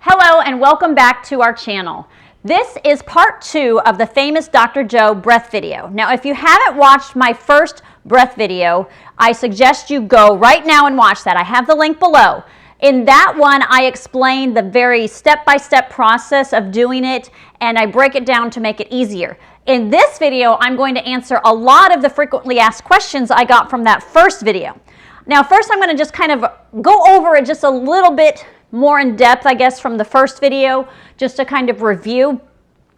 Hello and welcome back to our channel. This is part 2 of the famous Dr. Joe breath video. Now, if you haven't watched my first breath video, I suggest you go right now and watch that. I have the link below. In that one, I explain the very step-by-step process of doing it, and I break it down to make it easier. In this video, I'm going to answer a lot of the frequently asked questions I got from that first video. Now, first I'm going to just kind of go over it just a little bit more in depth, I guess, from the first video, just to kind of review.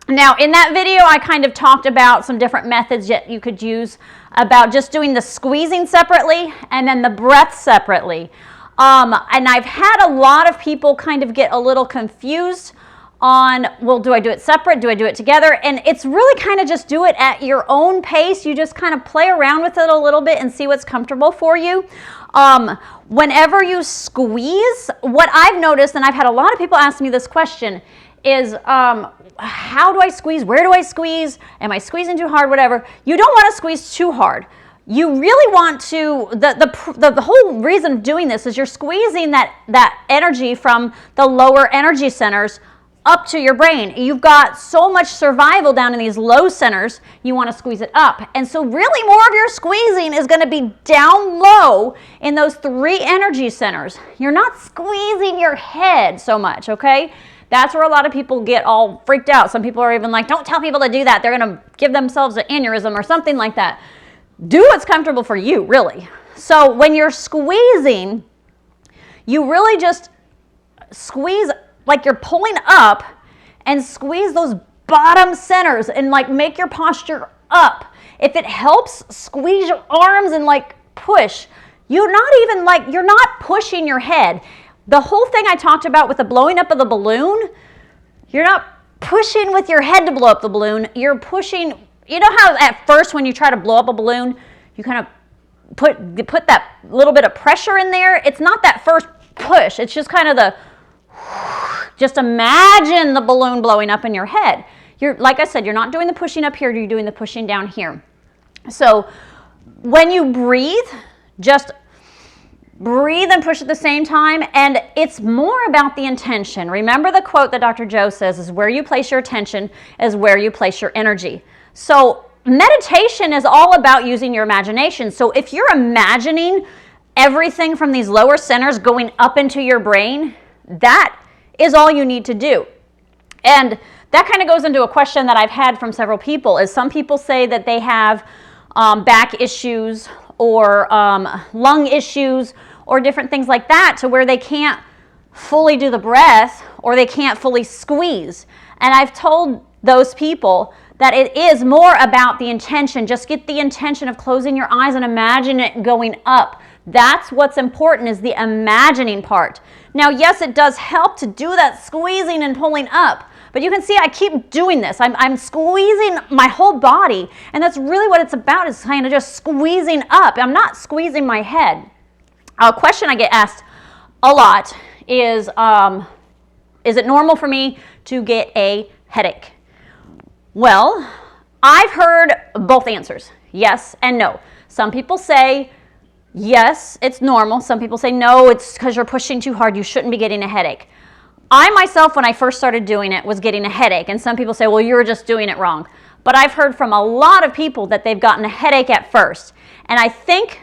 Now, in that video, I kind of talked about some different methods that you could use, about just doing the squeezing separately and then the breath separately. And I've had a lot of people kind of get a little confused on, well, do I do it separate? Do I do it together? And it's really kind of just do it at your own pace. You just kind of play around with it a little bit and see what's comfortable for you. Whenever you squeeze, what I've noticed, and I've had a lot of people ask me this question, is how do I squeeze? Where do I squeeze? Am I squeezing too hard? Whatever. You don't want to squeeze too hard. You really want to, the whole reason of doing this is you're squeezing that energy from the lower energy centers up to your brain. You've got so much survival down in these low centers, you want to squeeze it up. And so really more of your squeezing is going to be down low in those 3 energy centers. You're not squeezing your head so much, okay? That's where a lot of people get all freaked out. Some people are even like, don't tell people to do that. They're going to give themselves an aneurysm or something like that. Do what's comfortable for you, really. So when you're squeezing, you really just squeeze like you're pulling up, and squeeze those bottom centers and like make your posture up. If it helps, squeeze your arms and like push. You're not pushing your head. The whole thing I talked about with the blowing up of the balloon, you're not pushing with your head to blow up the balloon. You're pushing, you know how at first when you try to blow up a balloon, you kind of put that little bit of pressure in there? It's not that first push. It's just kind of the, just imagine the balloon blowing up in your head. Like I said, you're not doing the pushing up here, you're doing the pushing down here. So when you breathe, just breathe and push at the same time, and it's more about the intention. Remember the quote that Dr. Joe says is where you place your attention is where you place your energy. So meditation is all about using your imagination. So if you're imagining everything from these lower centers going up into your brain, that is all you need to do. And that kind of goes into a question that I've had from several people, is some people say that they have back issues or lung issues or different things like that, to where they can't fully do the breath or they can't fully squeeze. And I've told those people that it is more about the intention. Just get the intention of closing your eyes and imagine it going up. That's what's important, is the imagining part. Now, yes, it does help to do that squeezing and pulling up, but you can see I keep doing this. I'm squeezing my whole body, and that's really what it's about, is kind of just squeezing up. I'm not squeezing my head. A question I get asked a lot is it normal for me to get a headache? Well, I've heard both answers, yes and no. Some people say, yes, it's normal. Some people say, no, it's because you're pushing too hard. You shouldn't be getting a headache. I myself, when I first started doing it, was getting a headache. And some people say, well, you're just doing it wrong. But I've heard from a lot of people that they've gotten a headache at first. And I think,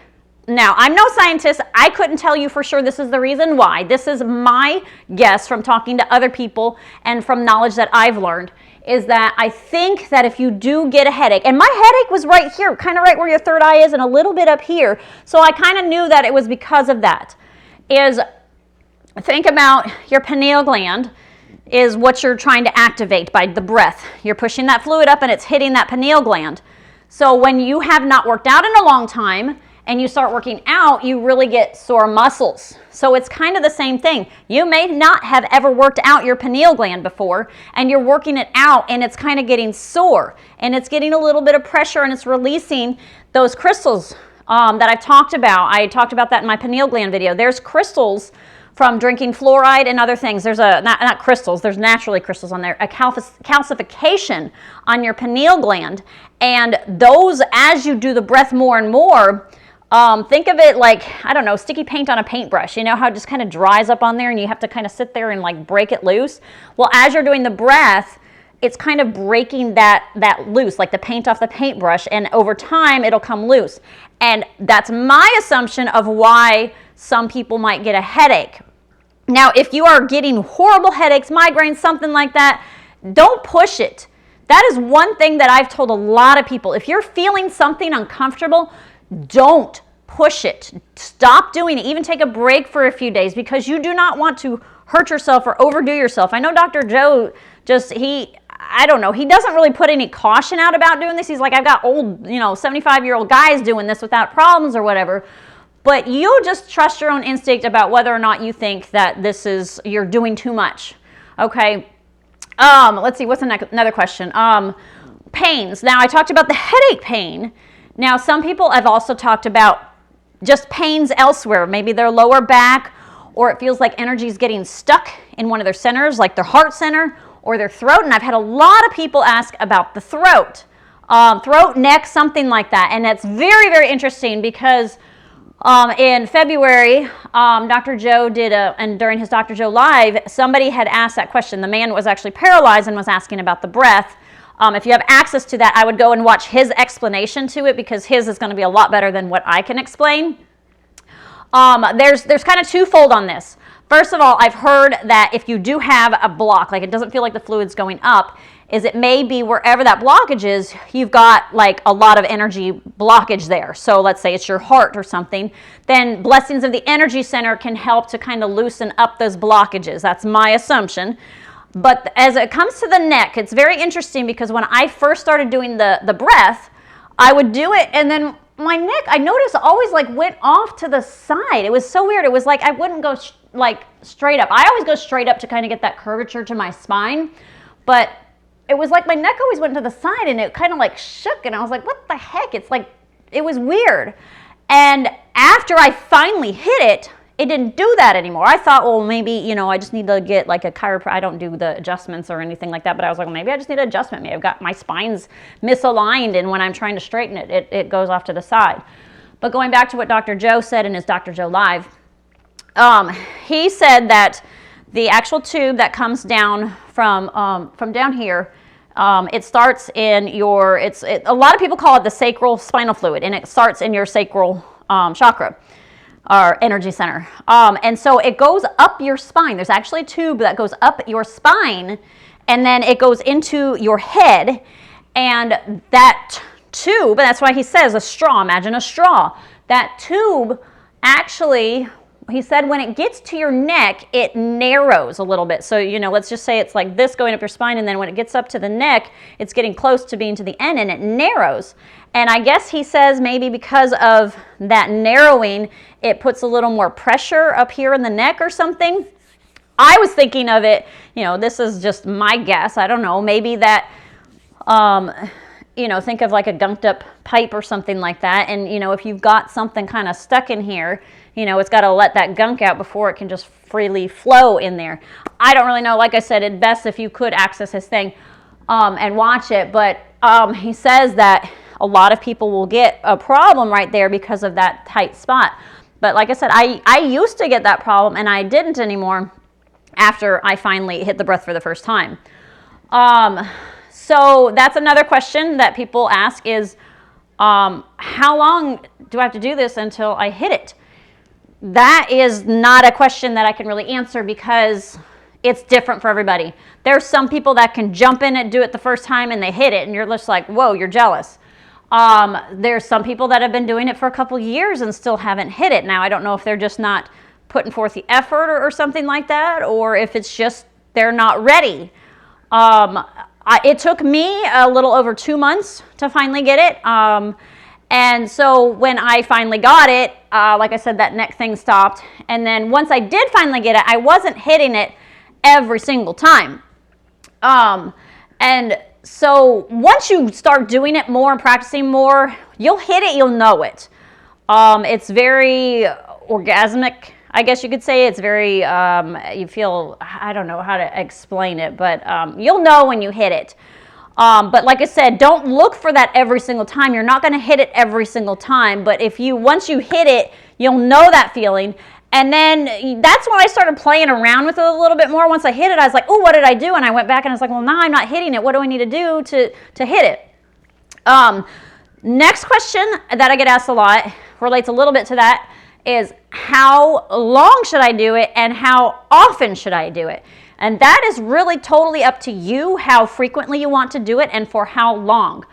now, I'm no scientist. I couldn't tell you for sure this is the reason why. This is my guess from talking to other people and from knowledge that I've learned, is that I think that if you do get a headache, and my headache was right here, kind of right where your third eye is and a little bit up here, so I kind of knew that it was because of that, is think about your pineal gland is what you're trying to activate by the breath. You're pushing that fluid up and it's hitting that pineal gland. So when you have not worked out in a long time and you start working out, you really get sore muscles. So it's kind of the same thing. You may not have ever worked out your pineal gland before, and you're working it out and it's kind of getting sore, and it's getting a little bit of pressure, and it's releasing those crystals that I've talked about. I talked about that in my pineal gland video. There's crystals from drinking fluoride and other things. There's not crystals, there's naturally crystals on there, a calcification on your pineal gland. And those, as you do the breath more and more, Think of it like, I don't know, sticky paint on a paintbrush. You know how it just kind of dries up on there and you have to kind of sit there and like break it loose? Well, as you're doing the breath, it's kind of breaking that loose, like the paint off the paintbrush, and over time it'll come loose. And that's my assumption of why some people might get a headache. Now, if you are getting horrible headaches, migraines, something like that, don't push it. That is one thing that I've told a lot of people. If you're feeling something uncomfortable, don't push it. Stop doing it. Even take a break for a few days, because you do not want to hurt yourself or overdo yourself. I know Dr. Joe I don't know, he doesn't really put any caution out about doing this. He's like, I've got old, 75-year-old guys doing this without problems or whatever. But you just trust your own instinct about whether or not you think that you're doing too much. Okay. Let's see, what's another question? Pains. Now, I talked about the headache pain. Now, some people have also talked about just pains elsewhere. Maybe their lower back, or it feels like energy is getting stuck in one of their centers, like their heart center or their throat. And I've had a lot of people ask about the throat, neck, something like that. And that's very, very interesting, because in February, Dr. Joe and during his Dr. Joe Live, somebody had asked that question. The man was actually paralyzed and was asking about the breath. If you have access to that, I would go and watch his explanation to it, because his is going to be a lot better than what I can explain. There's kind of twofold on this. First of all, I've heard that if you do have a block, like it doesn't feel like the fluid's going up, is it may be wherever that blockage is, you've got like a lot of energy blockage there. So let's say it's your heart or something, then blessings of the energy center can help to kind of loosen up those blockages. That's my assumption. But as it comes to the neck, it's very interesting, because when I first started doing the breath, I would do it, and then my neck, I noticed, always like went off to the side. It was so weird. It was like I wouldn't go straight up. I always go straight up to kind of get that curvature to my spine, but it was like my neck always went to the side, and it kind of like shook, and I was like, what the heck? It's like, it was weird. And after I finally hit it, it didn't do that anymore. I thought, well, maybe, I just need to get like a chiropractor. I don't do the adjustments or anything like that, but I was like, well, maybe I just need an adjustment. Maybe I've got my spine's misaligned, and when I'm trying to straighten it, it goes off to the side. But going back to what Dr. Joe said in his Dr. Joe Live, he said that the actual tube that comes down from down here, it starts in a lot of people call it the sacral spinal fluid, and it starts in your sacral chakra, our energy center. And so it goes up your spine. There's actually a tube that goes up your spine, and then it goes into your head. And that tube, and that's why he says a straw, imagine a straw. That tube actually, he said, when it gets to your neck, it narrows a little bit. So, let's just say it's like this going up your spine, and then when it gets up to the neck, it's getting close to being to the end, and it narrows. And I guess he says maybe because of that narrowing, it puts a little more pressure up here in the neck or something. I was thinking of it, this is just my guess. I don't know, maybe that, think of like a gunked up pipe or something like that. And, if you've got something kind of stuck in here, it's got to let that gunk out before it can just freely flow in there. I don't really know. Like I said, it's best if you could access his thing and watch it. But he says that a lot of people will get a problem right there because of that tight spot. But like I said, I used to get that problem, and I didn't anymore after I finally hit the breath for the first time. So that's another question that people ask is, how long do I have to do this until I hit it? That is not a question that I can really answer, because it's different for everybody. There's some people that can jump in and do it the first time and they hit it, and you're just like, whoa, you're jealous. There's some people that have been doing it for a couple years and still haven't hit it. Now, I don't know if they're just not putting forth the effort or something like that, or if it's just they're not ready. It took me a little over 2 months to finally get it. And so when I finally got it, like I said, that neck thing stopped. And then once I did finally get it, I wasn't hitting it every single time. And so once you start doing it more and practicing more, you'll hit it, you'll know it. It's very orgasmic, I guess you could say. It's very, you feel, I don't know how to explain it, but you'll know when you hit it. But like I said, don't look for that every single time. You're not going to hit it every single time. But once you hit it, you'll know that feeling. And then that's when I started playing around with it a little bit more. Once I hit it, I was like, oh, what did I do? And I went back and I was like, well, now I'm not hitting it. What do I need to do to hit it? Next question that I get asked a lot relates a little bit to that is how long should I do it and how often should I do it? And that is really totally up to you, how frequently you want to do it and for how long.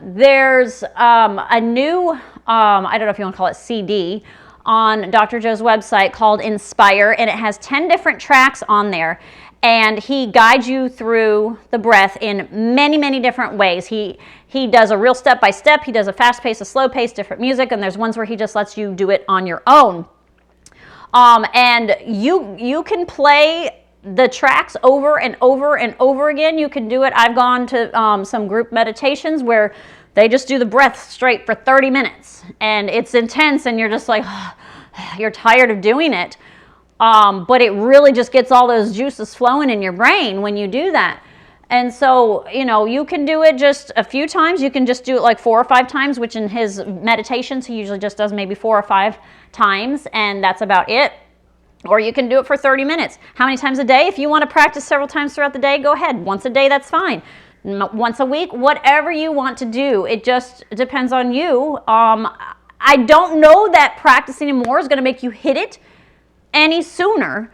There's a new, I don't know if you want to call it CD, on Dr. Joe's website called Inspire, and it has 10 different tracks on there. And he guides you through the breath in many, many different ways. He does a real step-by-step. He does a fast-paced, a slow-paced, different music, and there's ones where he just lets you do it on your own. And you can play the tracks over and over and over again. You can do it. I've gone to some group meditations where they just do the breath straight for 30 minutes. And it's intense, and you're just like, you're tired of doing it. But it really just gets all those juices flowing in your brain when you do that. And so, you can do it just a few times. You can just do it like 4 or 5 times, which in his meditations, he usually just does maybe 4 or 5 times, and that's about it. Or you can do it for 30 minutes. How many times a day? If you want to practice several times throughout the day, go ahead. Once a day, that's fine. Once a week, whatever you want to do. It just depends on you. I don't know that practicing more is going to make you hit it any sooner,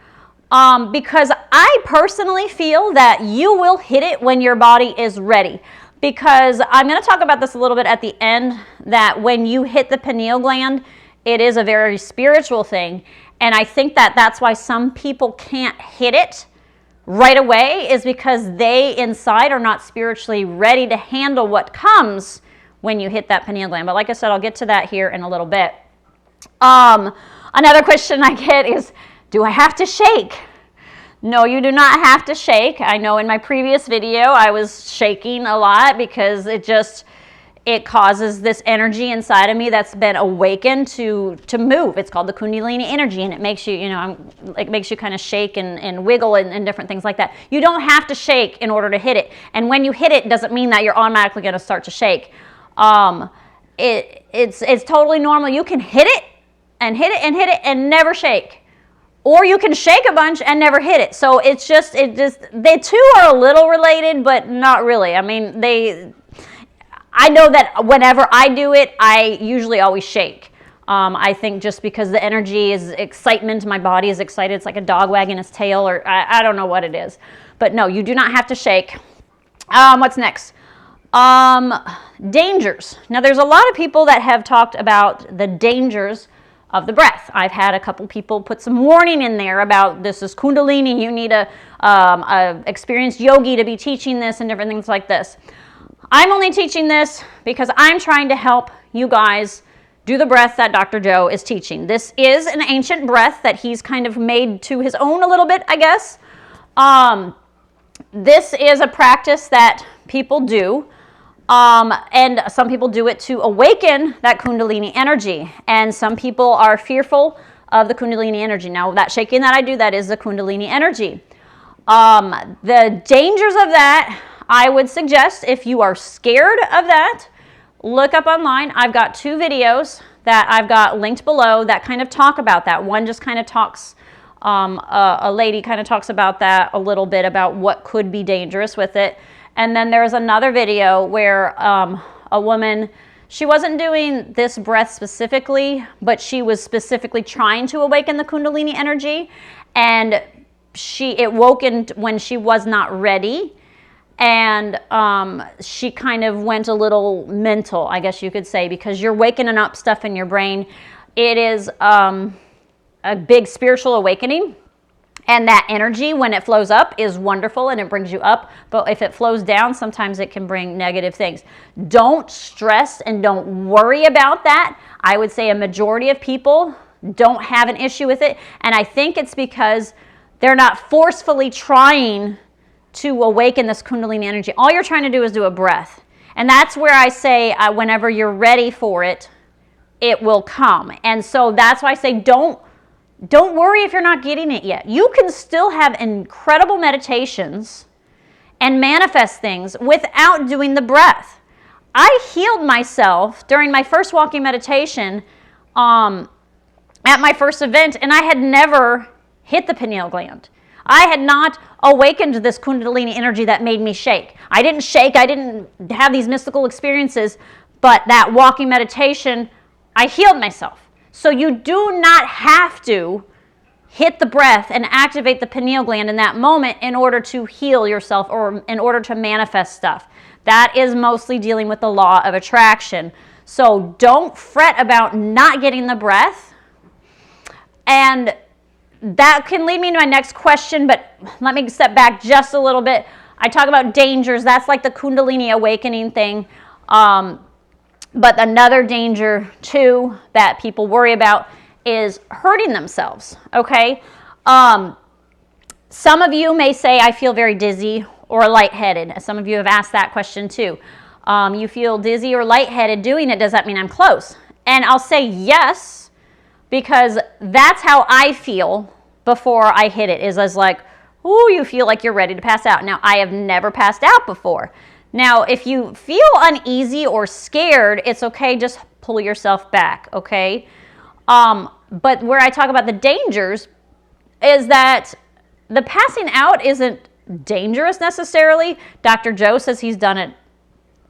because I personally feel that you will hit it when your body is ready. Because I'm going to talk about this a little bit at the end, that when you hit the pineal gland, it is a very spiritual thing. And I think that that's why some people can't hit it right away, is because they inside are not spiritually ready to handle what comes when you hit that pineal gland. But like I said, I'll get to that here in a little bit. Another question I get is, do I have to shake? No, you do not have to shake. I know in my previous video I was shaking a lot because it causes this energy inside of me that's been awakened to move. It's called the Kundalini energy, and it makes you, it makes you kind of shake and wiggle and different things like that. You don't have to shake in order to hit it. And when you hit it, doesn't mean that you're automatically going to start to shake. It's totally normal. You can hit it and hit it and hit it and never shake. Or you can shake a bunch and never hit it. So they two are a little related, but not really. I mean, I know that whenever I do it, I usually always shake. I think just because the energy is excitement, my body is excited. It's like a dog wagging its tail, or I don't know what it is. But no, you do not have to shake. What's next? Dangers. Now, there's a lot of people that have talked about the dangers of the breath. I've had a couple people put some warning in there about this is Kundalini. You need a experienced yogi to be teaching this and different things like this. I'm only teaching this because I'm trying to help you guys do the breath that Dr. Joe is teaching. This is an ancient breath that he's kind of made to his own a little bit, I guess. This is a practice that people do, and some people do it to awaken that Kundalini energy, and some people are fearful of the Kundalini energy. Now, that shaking that I do, that is the Kundalini energy. The dangers of that, I would suggest, if you are scared of that, look up online. I've got 2 videos that I've got linked below that kind of talk about that. One just kind of talks, a lady kind of talks about that a little bit, about what could be dangerous with it. And then there's another video where a woman, she wasn't doing this breath specifically, but she was specifically trying to awaken the Kundalini energy. And it woke in when she was not ready. And she kind of went a little mental, I guess you could say, because you're waking up stuff in your brain. It is a big spiritual awakening. And that energy, when it flows up, is wonderful and it brings you up. But if it flows down, sometimes it can bring negative things. Don't stress and don't worry about that. I would say a majority of people don't have an issue with it. And I think it's because they're not forcefully trying to awaken this Kundalini energy. All you're trying to do is do a breath. And that's where I say whenever you're ready for it, it will come. And so that's why I say don't worry if you're not getting it yet. You can still have incredible meditations and manifest things without doing the breath. I healed myself during my first walking meditation at my first event, and I had never hit the pineal gland. I had not awakened this Kundalini energy that made me shake. I didn't shake, I didn't have these mystical experiences, but that walking meditation, I healed myself. So you do not have to hit the breath and activate the pineal gland in that moment in order to heal yourself or in order to manifest stuff. That is mostly dealing with the law of attraction. So don't fret about not getting the breath. And that can lead me to my next question, but let me step back just a little bit. I talk about dangers. That's like the Kundalini awakening thing. But another danger, too, that people worry about is hurting themselves, okay? Some of you may say, I feel very dizzy or lightheaded. Some of you have asked that question, too. You feel dizzy or lightheaded doing it. Does that mean I'm close? And I'll say yes, because that's how I feel before I hit it, is as like, ooh, you feel like you're ready to pass out. Now, I have never passed out before. Now, if you feel uneasy or scared, it's okay, just pull yourself back, okay? But where I talk about the dangers is that the passing out isn't dangerous necessarily. Dr. Joe says he's done it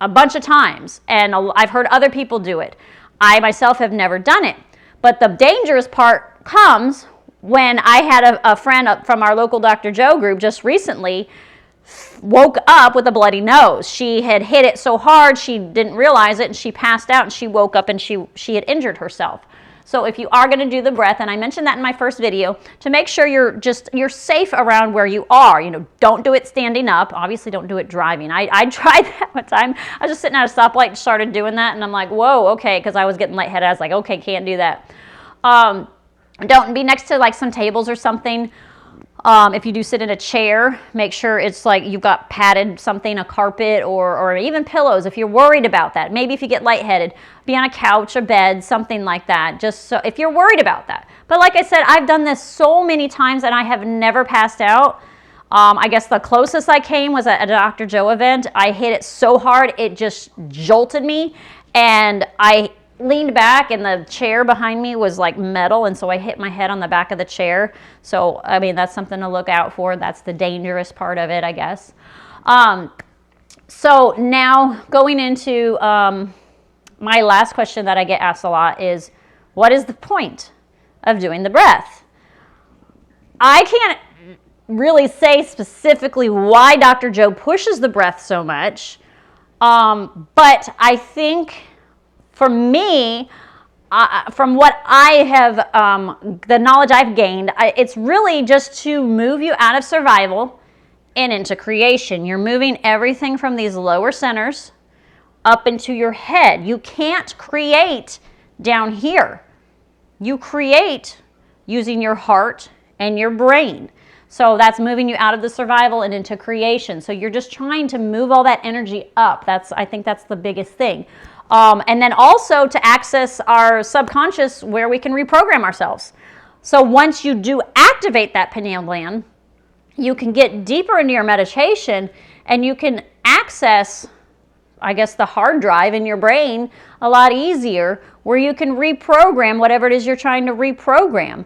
a bunch of times, and I've heard other people do it. I myself have never done it. But the dangerous part comes when I had a friend from our local Dr. Joe group just recently woke up with a bloody nose. She had hit it so hard she didn't realize it, and she passed out, and she woke up and she had injured herself. So if you are going to do the breath, and I mentioned that in my first video, to make sure you're safe around where you are. You know, don't do it standing up. Obviously, don't do it driving. I tried that one time. I was just sitting at a stoplight and started doing that, and I'm like, whoa, okay, because I was getting lightheaded. I was like, okay, can't do that. Don't be next to like some tables or something. If you do sit in a chair, make sure it's like you've got padded something, a carpet or even pillows if you're worried about that. Maybe if you get lightheaded, be on a couch, a bed, something like that, just so if you're worried about that. But like I said, I've done this so many times and I have never passed out. I guess the closest I came was at a Dr. Joe event. I hit it so hard, it just jolted me, and I leaned back and the chair behind me was like metal, and so I hit my head on the back of the chair. So I mean, that's something to look out for. That's the dangerous part of it, I guess. So now going into my last question that I get asked a lot is, what is the point of doing the breath? I can't really say specifically why Dr. Joe pushes the breath so much, but I think for me, from what I have, the knowledge I've gained, it's really just to move you out of survival and into creation. You're moving everything from these lower centers up into your head. You can't create down here. You create using your heart and your brain. So that's moving you out of the survival and into creation. So you're just trying to move all that energy up. I think that's the biggest thing. And then also to access our subconscious where we can reprogram ourselves. So once you do activate that pineal gland, you can get deeper into your meditation and you can access, I guess, the hard drive in your brain a lot easier, where you can reprogram whatever it is you're trying to reprogram.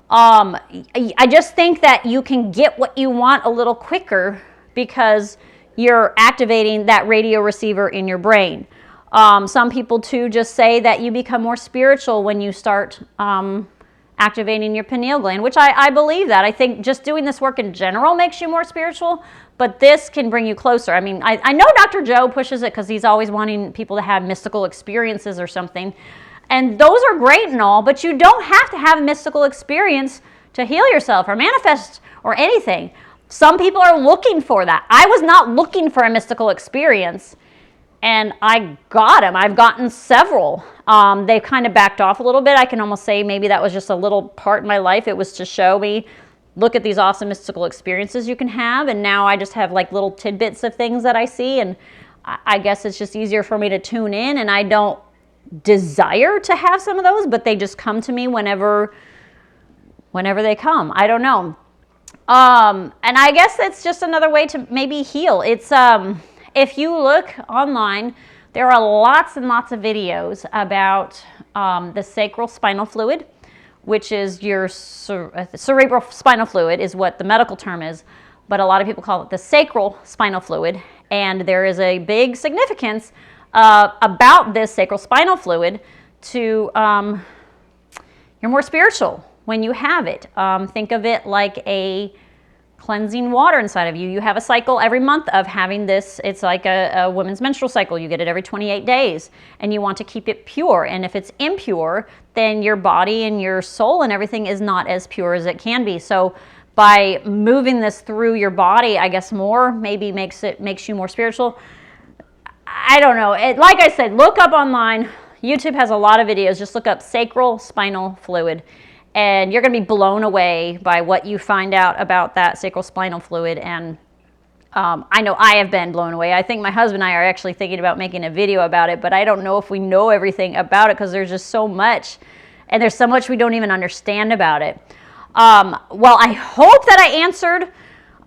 I just think that you can get what you want a little quicker because you're activating that radio receiver in your brain. Some people too just say that you become more spiritual when you start activating your pineal gland, which I believe that. I think just doing this work in general makes you more spiritual, but this can bring you closer. I mean, I know Dr. Joe pushes it because he's always wanting people to have mystical experiences or something. And those are great and all, but you don't have to have a mystical experience to heal yourself or manifest or anything. Some people are looking for that. I was not looking for a mystical experience, and I got them. I've gotten several. They've kind of backed off a little bit. I can almost say maybe that was just a little part in my life. It was to show me, look at these awesome mystical experiences you can have, and now I just have like little tidbits of things that I see, and I guess it's just easier for me to tune in, and I don't desire to have some of those, but they just come to me whenever they come. I don't know. And I guess it's just another way to maybe heal. It's if you look online, there are lots and lots of videos about the sacral spinal fluid, which is your cerebral spinal fluid is what the medical term is, but a lot of people call it the sacral spinal fluid. And there is a big significance about this sacral spinal fluid to you're more spiritual when you have it. Think of it like a cleansing water inside of you. You have a cycle every month of having this. It's like a woman's menstrual cycle. You get it every 28 days, and you want to keep it pure. And if it's impure, then your body and your soul and everything is not as pure as it can be. So by moving this through your body, I guess more maybe makes you more spiritual. I don't know. Like I said, look up online. YouTube has a lot of videos. Just look up sacral spinal fluid, and you're going to be blown away by what you find out about that sacral spinal fluid. And I know I have been blown away. I think my husband and I are actually thinking about making a video about it, but I don't know if we know everything about it because there's just so much, and there's so much we don't even understand about it. Well, I hope that I answered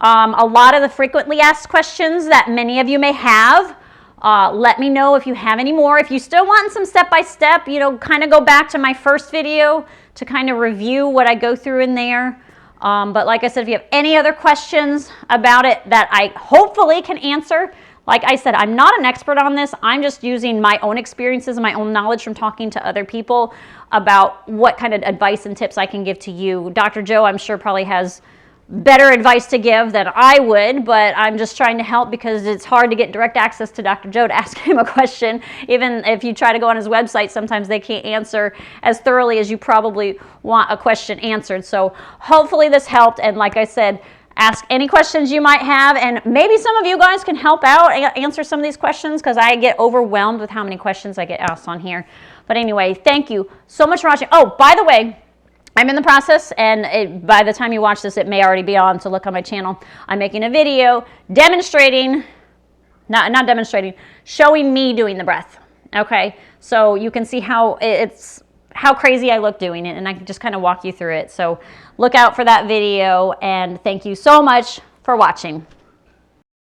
a lot of the frequently asked questions that many of you may have. Let me know if you have any more. If you still want some step-by-step, kind of go back to my first video to kind of review what I go through in there. But like I said, if you have any other questions about it that I hopefully can answer, like I said, I'm not an expert on this. I'm just using my own experiences and my own knowledge from talking to other people about what kind of advice and tips I can give to you. Dr. Joe, I'm sure, probably has better advice to give than I would, but I'm just trying to help because it's hard to get direct access to Dr. Joe to ask him a question. Even if you try to go on his website, sometimes they can't answer as thoroughly as you probably want a question answered. So hopefully this helped, and like I said, ask any questions you might have, and maybe some of you guys can help out and answer some of these questions because I get overwhelmed with how many questions I get asked on here. But anyway, thank you so much for watching. Oh, by the way, I'm in the process, and by the time you watch this, it may already be on, so look on my channel. I'm making a video demonstrating, not demonstrating, showing me doing the breath, okay? So you can see how crazy I look doing it, and I can just kind of walk you through it. So look out for that video, and thank you so much for watching.